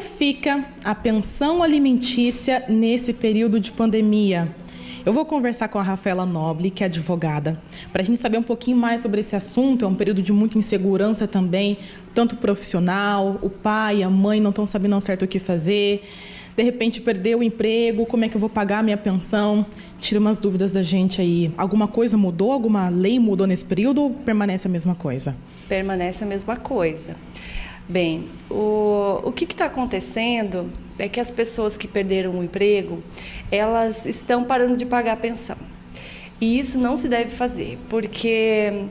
fica a pensão alimentícia nesse período de pandemia? Eu vou conversar com a Rafaela Noble, que é advogada, para a gente saber um pouquinho mais sobre esse assunto. É um período de muita insegurança também, tanto profissional, o pai, a mãe não estão sabendo ao certo o que fazer. De repente perdeu o emprego, como é que eu vou pagar a minha pensão? Tira umas dúvidas da gente aí. Alguma coisa mudou? Alguma lei mudou nesse período ou permanece a mesma coisa? Permanece a mesma coisa. Bem, o que está acontecendo é que as pessoas que perderam o emprego, elas estão parando de pagar a pensão. E isso não se deve fazer, porque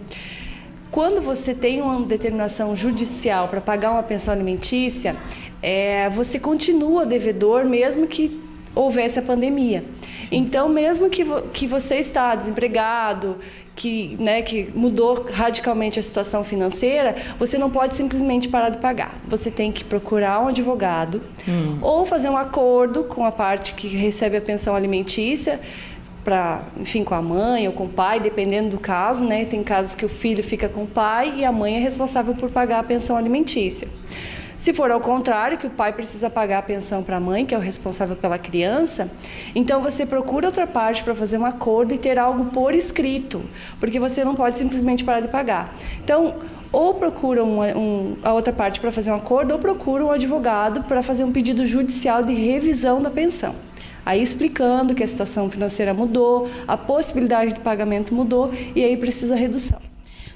quando você tem uma determinação judicial para pagar uma pensão alimentícia, você continua devedor mesmo que houvesse a pandemia. Sim. Então, mesmo que você está desempregado, que mudou radicalmente a situação financeira, você não pode simplesmente parar de pagar. Você tem que procurar um advogado ou fazer um acordo com a parte que recebe a pensão alimentícia, com a mãe ou com o pai, dependendo do caso, né? Tem casos que o filho fica com o pai e a mãe é responsável por pagar a pensão alimentícia. Se for ao contrário, que o pai precisa pagar a pensão para a mãe, que é o responsável pela criança, então você procura outra parte para fazer um acordo e ter algo por escrito, porque você não pode simplesmente parar de pagar. Então, ou procura a outra parte para fazer um acordo, ou procura um advogado para fazer um pedido judicial de revisão da pensão. Aí explicando que a situação financeira mudou, a possibilidade de pagamento mudou e aí precisa redução.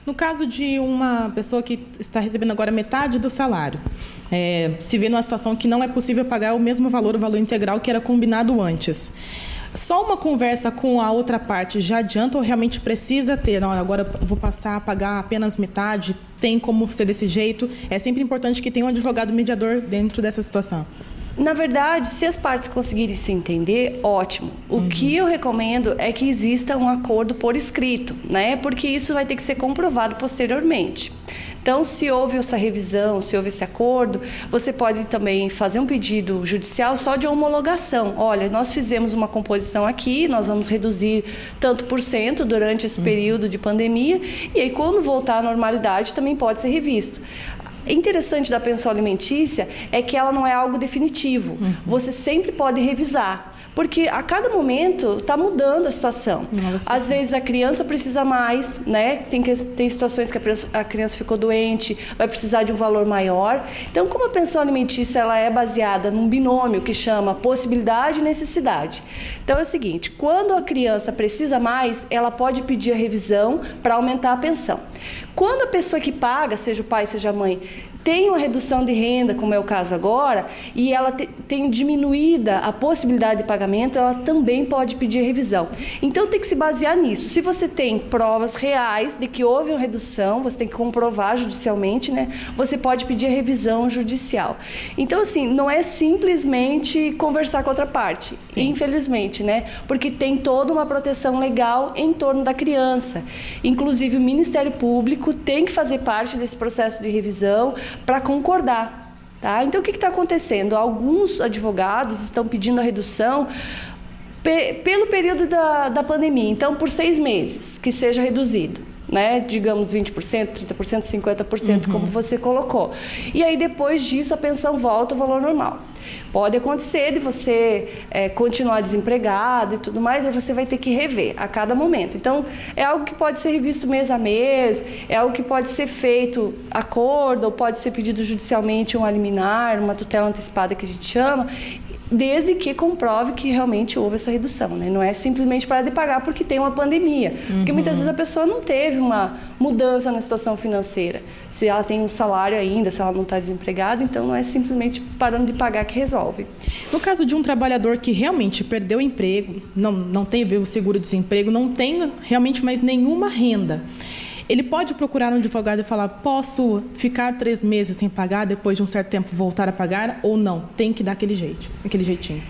No caso de uma pessoa que está recebendo agora metade do salário, se vê numa situação que não é possível pagar o mesmo valor, o valor integral que era combinado antes. Só uma conversa com a outra parte já adianta ou realmente precisa ter? Não, agora vou passar a pagar apenas metade, tem como ser desse jeito? É sempre importante que tenha um advogado mediador dentro dessa situação. Na verdade, se as partes conseguirem se entender, ótimo. O que eu recomendo é que exista um acordo por escrito, né? Porque isso vai ter que ser comprovado posteriormente. Então, se houve essa revisão, se houve esse acordo, você pode também fazer um pedido judicial só de homologação. Olha, nós fizemos uma composição aqui, nós vamos reduzir tanto por cento durante esse período de pandemia, e aí quando voltar à normalidade também pode ser revisto. Interessante da pensão alimentícia é que ela não é algo definitivo. Você sempre pode revisar, porque a cada momento está mudando a situação. Às vezes a criança precisa mais, né? Tem situações que a criança ficou doente, vai precisar de um valor maior. Então, como a pensão alimentícia ela é baseada num binômio que chama possibilidade e necessidade. Então é o seguinte, quando a criança precisa mais, ela pode pedir a revisão para aumentar a pensão. Quando a pessoa que paga, seja o pai, seja a mãe, tem uma redução de renda, como é o caso agora, e ela tem diminuída a possibilidade de pagamento, ela também pode pedir revisão. Então tem que se basear nisso. Se você tem provas reais de que houve uma redução, você tem que comprovar judicialmente, né? Você pode pedir a revisão judicial. Então, assim, não é simplesmente conversar com a outra parte, infelizmente, né? Porque tem toda uma proteção legal em torno da criança. Inclusive, o Ministério Público tem que fazer parte desse processo de revisão para concordar. Tá? Então, o que está acontecendo? Alguns advogados estão pedindo a redução pelo período da pandemia. Então, por 6 meses, que seja reduzido. Né? Digamos 20%, 30%, 50%, como você colocou. E aí, depois disso, a pensão volta ao valor normal. Pode acontecer de você continuar desempregado e tudo mais, aí você vai ter que rever a cada momento. Então, é algo que pode ser revisto mês a mês, é algo que pode ser feito acordo, ou pode ser pedido judicialmente um liminar, uma tutela antecipada que a gente chama, desde que comprove que realmente houve essa redução, né? Não é simplesmente parar de pagar porque tem uma pandemia. Porque muitas vezes a pessoa não teve uma mudança na situação financeira. Se ela tem um salário ainda, se ela não está desempregada, então não é simplesmente parando de pagar que resolve. No caso de um trabalhador que realmente perdeu o emprego, não teve o seguro-desemprego, não tem realmente mais nenhuma renda, ele pode procurar um advogado e falar, posso ficar 3 meses sem pagar, depois de um certo tempo voltar a pagar, ou não? Tem que dar aquele jeitinho.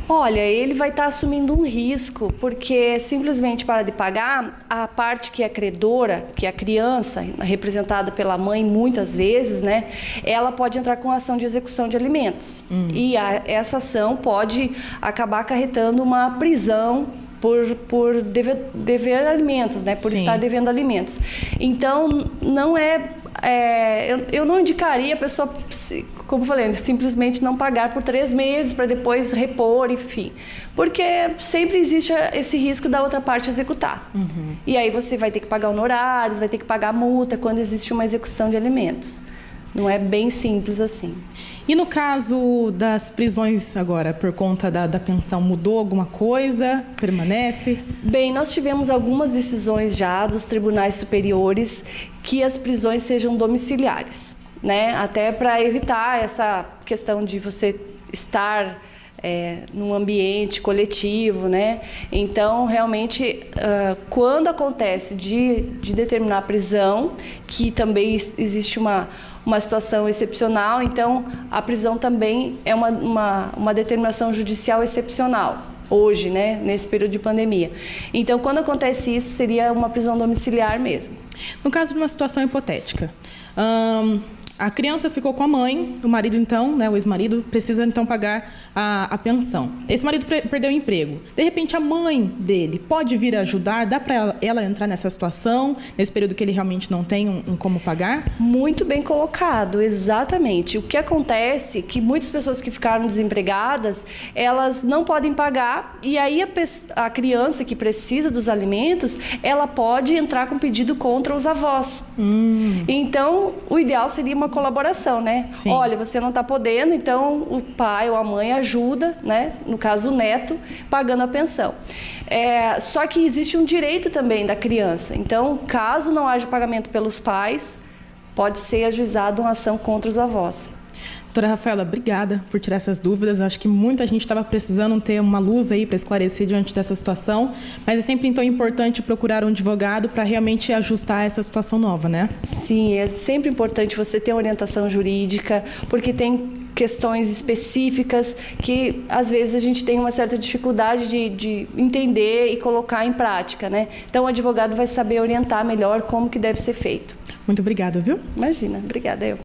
Olha, ele vai estar assumindo um risco, porque simplesmente para de pagar, a parte que é credora, que é a criança, representada pela mãe muitas vezes, né, ela pode entrar com ação de execução de alimentos. E essa ação pode acabar acarretando uma prisão por dever alimentos, né? Por estar devendo alimentos. Então, não eu não indicaria a pessoa como falei, simplesmente não pagar por 3 meses para depois repor, enfim. Porque sempre existe esse risco da outra parte executar. E aí você vai ter que pagar honorários, vai ter que pagar multa quando existe uma execução de alimentos. Não é bem simples assim. E no caso das prisões agora, por conta da pensão, mudou alguma coisa? Permanece? Bem, nós tivemos algumas decisões já dos tribunais superiores que as prisões sejam domiciliares, né? Até para evitar essa questão de você estar num ambiente coletivo, né? Então, realmente, quando acontece de determinar a prisão, que também existe uma situação excepcional, então a prisão também é uma determinação judicial excepcional, hoje, né, nesse período de pandemia. Então, quando acontece isso, seria uma prisão domiciliar mesmo. No caso de uma situação hipotética, a criança ficou com a mãe, o marido então, né, o ex-marido, precisa então pagar a pensão. Esse marido perdeu o emprego. De repente, a mãe dele pode vir ajudar? Dá para ela entrar nessa situação, nesse período que ele realmente não tem um como pagar? Muito bem colocado, exatamente. O que acontece é que muitas pessoas que ficaram desempregadas, elas não podem pagar, e aí a criança que precisa dos alimentos, ela pode entrar com pedido contra os avós. Então, o ideal seria uma colaboração, né? Sim. Olha, você não está podendo, então o pai ou a mãe ajuda, né? No caso, o neto, pagando a pensão. Só que existe um direito também da criança. Então, caso não haja pagamento pelos pais, pode ser ajuizada uma ação contra os avós. Doutora Rafaela, obrigada por tirar essas dúvidas. Eu acho que muita gente estava precisando ter uma luz aí para esclarecer diante dessa situação, mas é sempre então importante procurar um advogado para realmente ajustar essa situação nova, né? Sim, é sempre importante você ter orientação jurídica, porque tem questões específicas que às vezes a gente tem uma certa dificuldade de entender e colocar em prática, né? Então o advogado vai saber orientar melhor como que deve ser feito. Muito obrigada, viu? Imagina, obrigada eu.